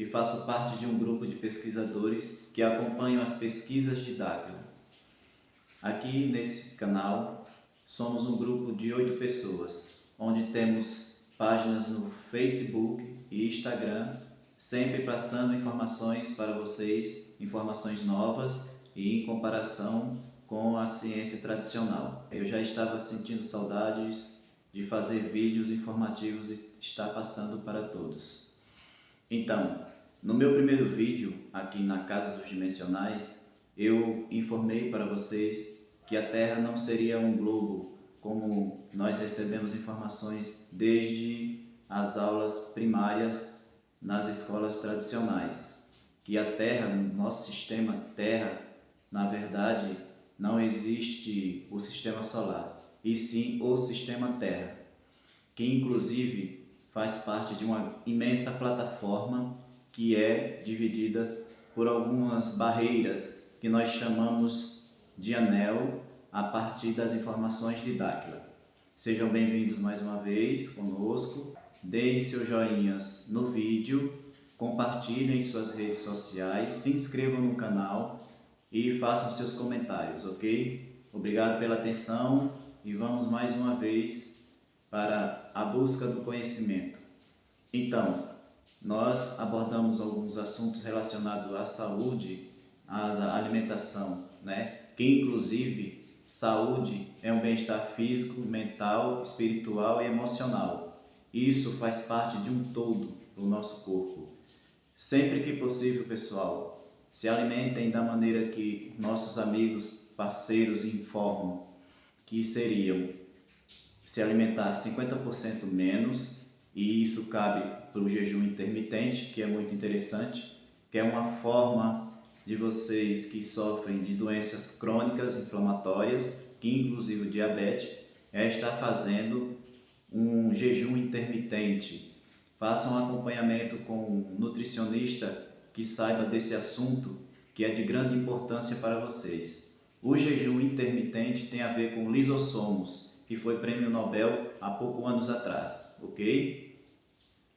e faço parte de um grupo de pesquisadores que acompanham as pesquisas de Dáquila. Aqui nesse canal somos um grupo de 8 pessoas, onde temos páginas no Facebook e Instagram, sempre passando informações para vocês, informações novas e em comparação com a ciência tradicional. Eu já estava sentindo saudades de fazer vídeos informativos e estar passando para todos. Então, no meu primeiro vídeo aqui na Casa dos Dimensionais, eu informei para vocês que a Terra não seria um globo como nós recebemos informações desde as aulas primárias nas escolas tradicionais. Que a Terra, no nosso sistema Terra, na verdade, não existe o sistema solar, e sim o sistema Terra, que inclusive faz parte de uma imensa plataforma que é dividida por algumas barreiras que nós chamamos de anel a partir das informações de Dáquila. Sejam bem-vindos mais uma vez conosco, deem seus joinhas no vídeo, compartilhem em suas redes sociais, se inscrevam no canal e façam seus comentários, ok? Obrigado pela atenção e vamos mais uma vez para a busca do conhecimento. Então, nós abordamos alguns assuntos relacionados à saúde, à alimentação, né? Que inclusive saúde é um bem-estar físico, mental, espiritual e emocional. Isso faz parte de um todo do nosso corpo. Sempre que possível, pessoal, se alimentem da maneira que nossos amigos, parceiros informam, que seriam se alimentar 50% menos, e isso cabe para o jejum intermitente, que é muito interessante, que é uma forma de vocês que sofrem de doenças crônicas inflamatórias, que inclusive o diabetes, estar fazendo um jejum intermitente. Façam um acompanhamento com um nutricionista que saiba desse assunto, que é de grande importância para vocês. O jejum intermitente tem a ver com lisossomos, que foi prêmio Nobel há poucos anos atrás, ok?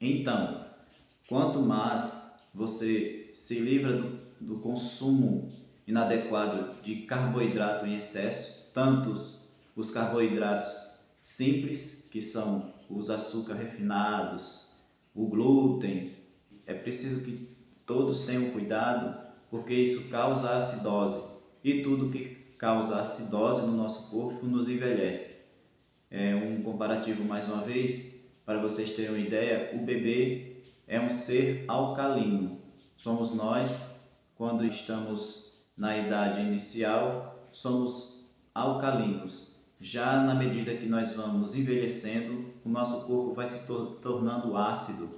Então, quanto mais você se livra do consumo inadequado de carboidrato em excesso, tanto os carboidratos simples, que são os açúcares refinados, o glúten, é preciso que todos tenham cuidado, porque isso causa acidose, e tudo que causa acidose no nosso corpo nos envelhece. É um comparativo mais uma vez, para vocês terem uma ideia, o bebê é um ser alcalino. Somos nós, quando estamos na idade inicial, somos alcalinos. Já na medida que nós vamos envelhecendo, o nosso corpo vai se tornando ácido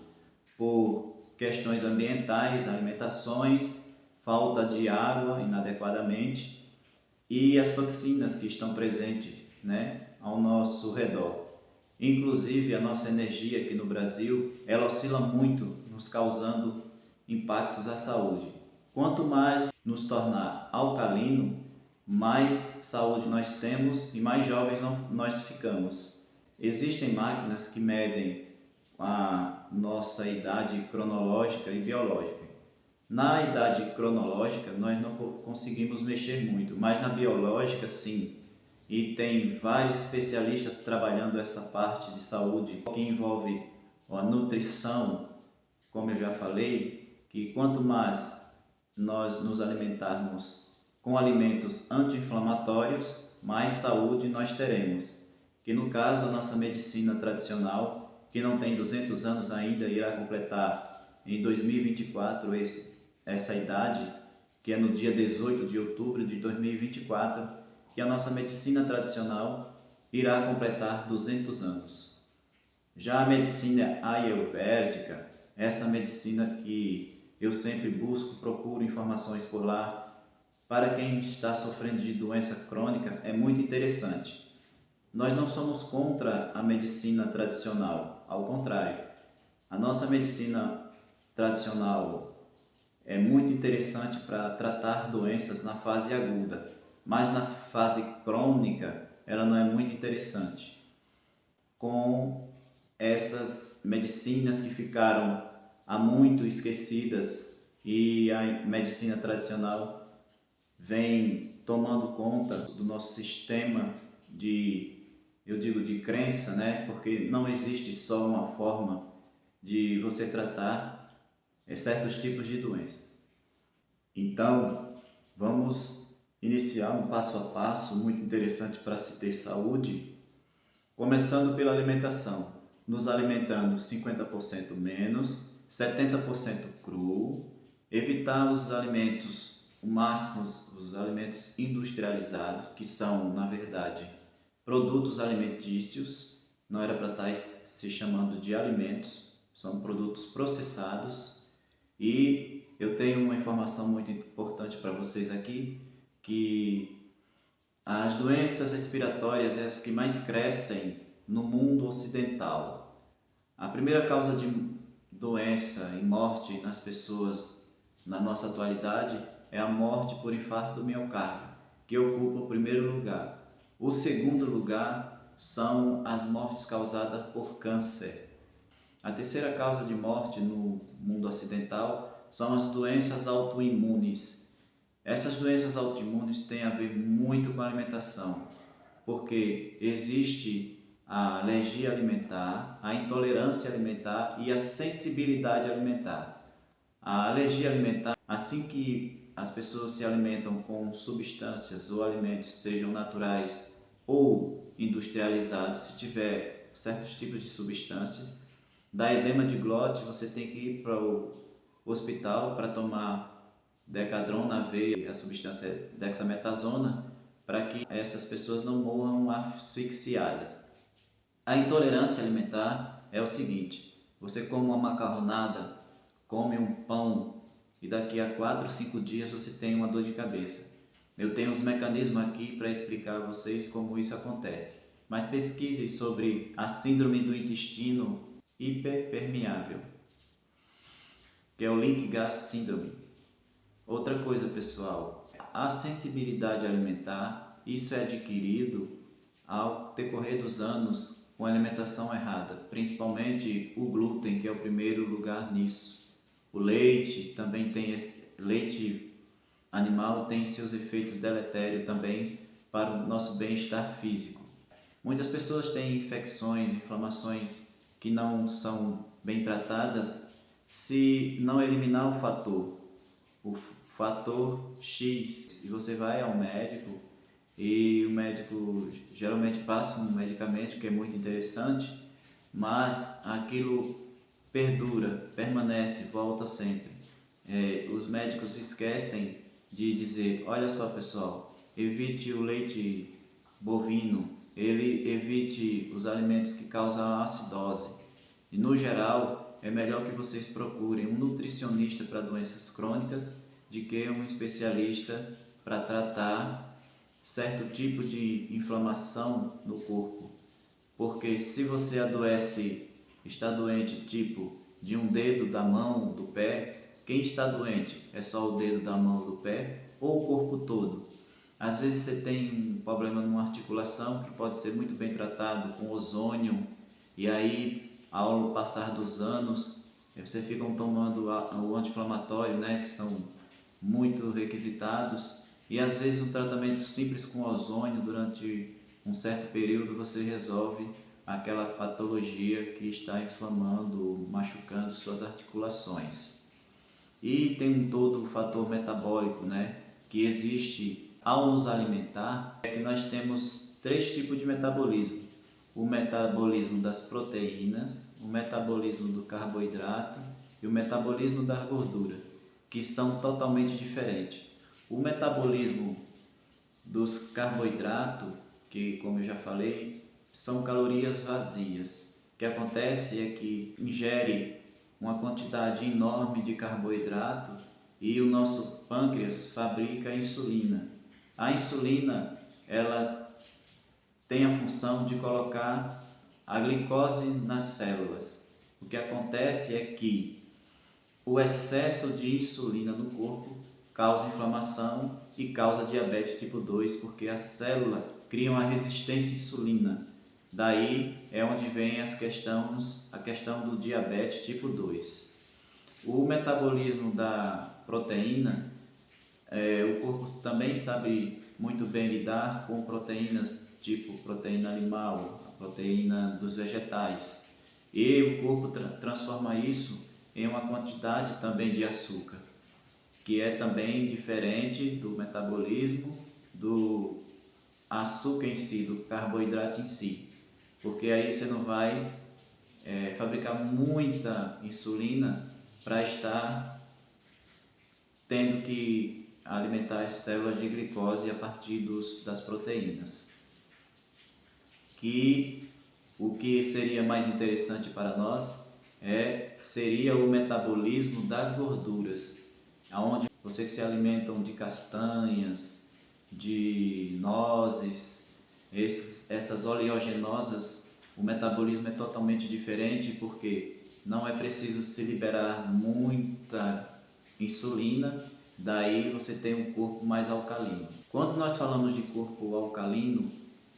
por questões ambientais, alimentações, falta de água inadequadamente e as toxinas que estão presentes, né, ao nosso redor. Inclusive a nossa energia aqui no Brasil, ela oscila muito, nos causando impactos à saúde. Quanto mais nos tornar alcalino, mais saúde nós temos e mais jovens nós ficamos. Existem máquinas que medem a nossa idade cronológica e biológica. Na idade cronológica nós não conseguimos mexer muito, mas na biológica sim. E tem vários especialistas trabalhando essa parte de saúde que envolve a nutrição, como eu já falei, que quanto mais nós nos alimentarmos com alimentos anti-inflamatórios, mais saúde nós teremos. Que no caso a nossa medicina tradicional, que não tem 200 anos ainda, irá completar em 2024 essa idade, que é no dia 18 de outubro de 2024, que a nossa medicina tradicional irá completar 200 anos. Já a medicina ayurvédica, essa medicina que eu sempre busco, procuro informações por lá, para quem está sofrendo de doença crônica, é muito interessante. Nós não somos contra a medicina tradicional, ao contrário. A nossa medicina tradicional é muito interessante para tratar doenças na fase aguda, mas na fase crônica ela não é muito interessante. Com essas medicinas que ficaram há muito esquecidas e a medicina tradicional vem tomando conta do nosso sistema de crença, né? Porque não existe só uma forma de você tratar certos tipos de doença. Então, vamos iniciar um passo a passo muito interessante para se ter saúde, começando pela alimentação, nos alimentando 50% menos, 70% cru, evitar os alimentos, o máximo os alimentos industrializados, que são, na verdade, produtos alimentícios, não era para estar se chamando de alimentos, são produtos processados. E eu tenho uma informação muito importante para vocês aqui, que as doenças respiratórias são as que mais crescem no mundo ocidental. A primeira causa de doença e morte nas pessoas na nossa atualidade é a morte por infarto do miocárdio, que ocupa o primeiro lugar. O segundo lugar são as mortes causadas por câncer. A terceira causa de morte no mundo ocidental são as doenças autoimunes. Essas doenças autoimunes têm a ver muito com a alimentação, porque existe a alergia alimentar, a intolerância alimentar e a sensibilidade alimentar. A alergia alimentar, assim que as pessoas se alimentam com substâncias ou alimentos, sejam naturais ou industrializados, se tiver certos tipos de substâncias, da edema de glote, você tem que ir para o hospital para tomar Decadron na veia, a substância dexametasona, para que essas pessoas não morram asfixiadas. A intolerância alimentar é o seguinte: você come uma macarronada, come um pão e daqui a 4 ou 5 dias você tem uma dor de cabeça. Eu tenho uns mecanismos aqui para explicar a vocês como isso acontece. Mas pesquise sobre a síndrome do intestino hiperpermeável, que é o Link-Gas Syndrome. Outra coisa, pessoal, a sensibilidade alimentar, isso é adquirido ao decorrer dos anos com a alimentação errada, principalmente o glúten, que é o primeiro lugar nisso. O leite também tem leite animal tem seus efeitos deletérios também para o nosso bem-estar físico. Muitas pessoas têm infecções, inflamações que não são bem tratadas se não eliminar o fator X. E você vai ao médico e o médico geralmente passa um medicamento que é muito interessante, mas aquilo perdura, permanece, volta sempre. Os médicos esquecem de dizer: olha só, pessoal, evite o leite bovino, evite os alimentos que causam acidose. E no geral, é melhor que vocês procurem um nutricionista para doenças crônicas do que um especialista para tratar certo tipo de inflamação no corpo. Porque se você adoece, está doente tipo de um dedo da mão, do pé, quem está doente é só o dedo da mão, do pé ou o corpo todo? Às vezes você tem um problema numa articulação que pode ser muito bem tratado com ozônio, e aí ao passar dos anos você fica tomando o anti-inflamatório, né, que são muito requisitados, e às vezes um tratamento simples com ozônio durante um certo período você resolve aquela patologia que está inflamando, machucando suas articulações. E tem todo o fator metabólico, né, que existe ao nos alimentar. É que nós temos 3 tipos de metabolismo: o metabolismo das proteínas, o metabolismo do carboidrato e o metabolismo da gordura, que são totalmente diferentes. O metabolismo dos carboidratos, que como eu já falei, são calorias vazias. O que acontece é que ingere uma quantidade enorme de carboidrato e o nosso pâncreas fabrica a insulina. A insulina, ela tem a função de colocar a glicose nas células. O que acontece é que o excesso de insulina no corpo causa inflamação e causa diabetes tipo 2, porque a célula cria uma resistência à insulina. Daí é onde vem a questão do diabetes tipo 2. O metabolismo da proteína, o corpo também sabe muito bem lidar com proteínas, tipo proteína animal, a proteína dos vegetais. E o corpo transforma isso em uma quantidade também de açúcar, que é também diferente do metabolismo do açúcar em si, do carboidrato em si. Porque aí você não vai fabricar muita insulina para estar tendo que alimentar as células de glicose a partir das proteínas. O que seria mais interessante para nós seria o metabolismo das gorduras, onde vocês se alimentam de castanhas, de nozes, essas oleaginosas. O metabolismo é totalmente diferente porque não é preciso se liberar muita insulina, daí você tem um corpo mais alcalino. Quando nós falamos de corpo alcalino,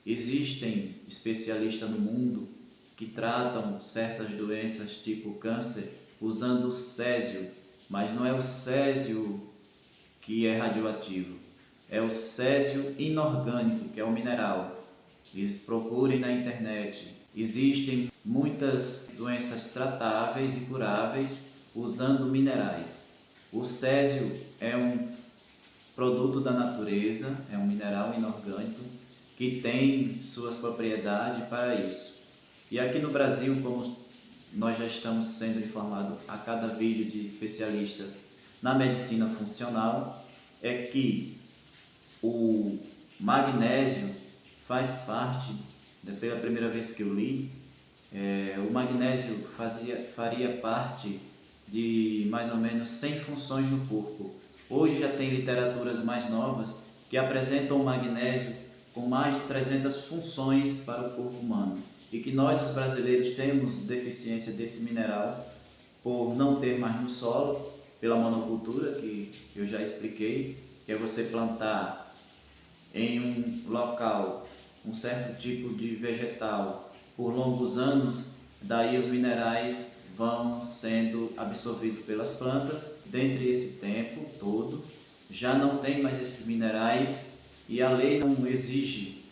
existem especialistas no mundo que tratam certas doenças tipo câncer usando o césio, mas não é o césio que é radioativo, é o césio inorgânico, que é o mineral. Procurem na internet. Existem muitas doenças tratáveis e curáveis usando minerais. O césio é um produto da natureza, é um mineral inorgânico que tem suas propriedades para isso. E aqui no Brasil, como nós já estamos sendo informados a cada vídeo de especialistas na medicina funcional, é que o magnésio faz parte, pela primeira vez que eu li, o magnésio faria parte de mais ou menos 100 funções no corpo. Hoje já tem literaturas mais novas que apresentam o magnésio com mais de 300 funções para o corpo humano. E que nós, os brasileiros, temos deficiência desse mineral por não ter mais no solo, pela monocultura, que eu já expliquei, que é você plantar em um local um certo tipo de vegetal por longos anos, daí os minerais vão sendo absorvidos pelas plantas. Dentre esse tempo todo, já não tem mais esses minerais e a lei não exige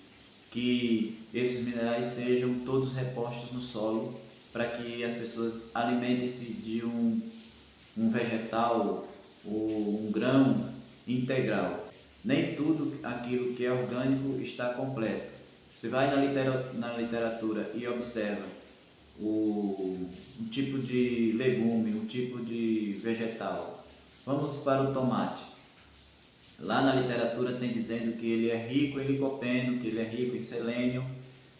que esses minerais sejam todos repostos no solo para que as pessoas alimentem-se de um vegetal ou um grão integral. Nem tudo aquilo que é orgânico está completo. Você vai na literatura e observa um tipo de legume, um tipo de vegetal. Vamos para o tomate. Lá na literatura tem dizendo que ele é rico em licopeno, que ele é rico em selênio,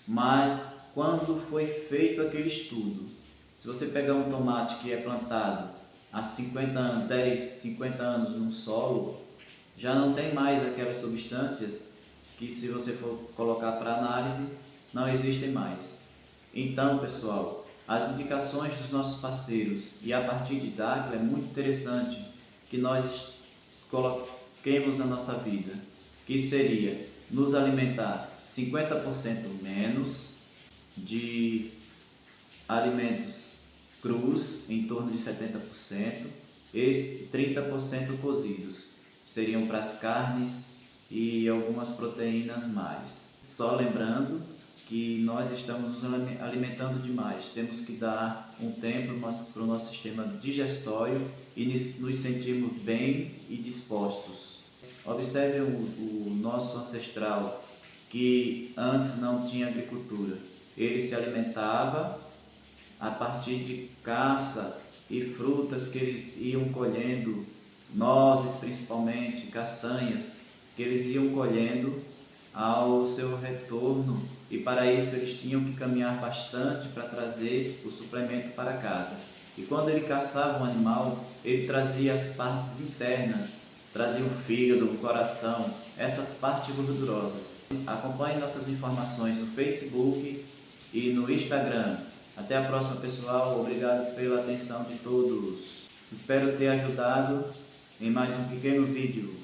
mas quando foi feito aquele estudo, se você pegar um tomate que é plantado há 50 anos, 10, 50 anos num solo, já não tem mais aquelas substâncias que, se você for colocar para análise, não existem mais. Então, pessoal, as indicações dos nossos parceiros e a partir de Dáquila é muito interessante que nós coloquemos na nossa vida, que seria nos alimentar 50% menos de alimentos crus, em torno de 70%, e 30% cozidos, seriam para as carnes e algumas proteínas mais. Só lembrando que nós estamos nos alimentando demais, temos que dar um tempo para o nosso sistema digestório e nos sentirmos bem e dispostos. Observe o nosso ancestral, que antes não tinha agricultura, ele se alimentava a partir de caça e frutas que eles iam colhendo, nozes principalmente, castanhas, que eles iam colhendo ao seu retorno, e para isso eles tinham que caminhar bastante para trazer o suplemento para casa. E quando ele caçava um animal, ele trazia as partes internas, trazia o fígado, o coração, essas partes gordurosas. Acompanhe nossas informações no Facebook e no Instagram. Até a próxima, pessoal. Obrigado pela atenção de todos. Espero ter ajudado em mais um pequeno vídeo.